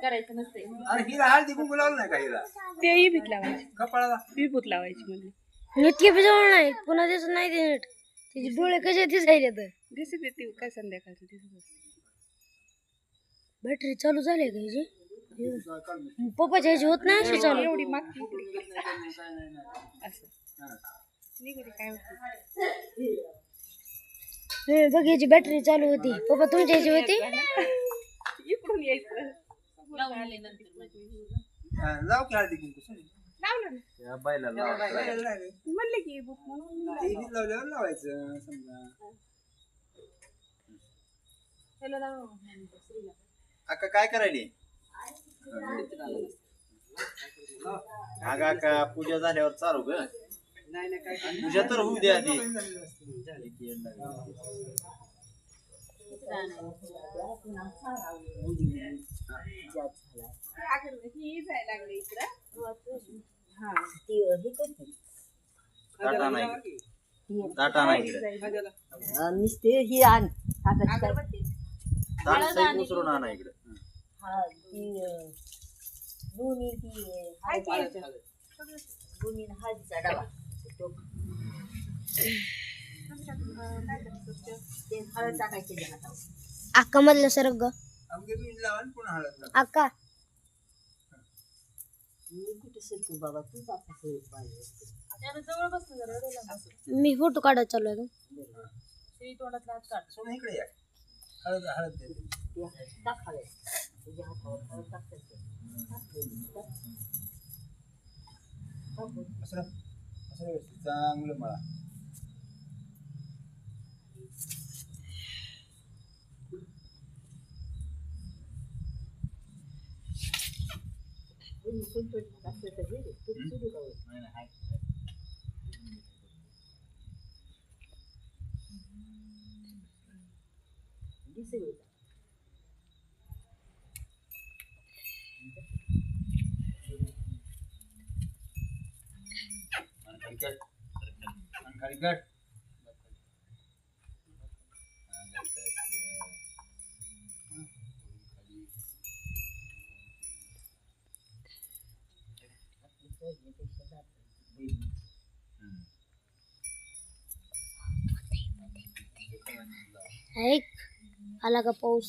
करायचं नसते. तेही भीत लावायची कपाळाला विभूत लावायची म्हणजे नीट जवळ नाही पुन्हा दिसत नाही ते नीट त्याचे डोळे कसे दिसायले तर दिसत येते काय संध्याकाळचं दिसत असते. बॅटरी चालू झाली का हिची पप्पाच्या ह्याची होत नाही अशी चालू एवढी मागची असं निघते काय होतं. हे बघ याची बॅटरी चालू होती पप्पा तुमच्या ह्याची होती इकडून यायचं लाव की हळदी कुंकू लावलं ना म्हणले की बुक लावल्यावर लावायचं समजा. अक्का काय करायली? अगं का पूजा झाल्यावर चालू ग पूजा तर होऊ द्या आधी. ही जायला लागली इकडं. ताटा नाही ताटा नाही नुसते ही आण ताट सही उसरून आणा इकडे. दोन्ही ती दोन्ही हळदीचा डबा ते हळद टाकायचे हातावर. अक्का मधलं सरक ग अवघे मीठ लावा आणि पुन्हा हळद लावा. अक्का मी कुठे सरकू बाबा तू आता सरक पाहिजे. मी फोटो काढत चालू आहे सोनं इकडे या. हळद हळद दे. टाकावे तुझ्या हातावर हळद टाकायचं. असं असं व्यवस्थित चांगलं मळा. खाली कर. ऐक आला का पाऊस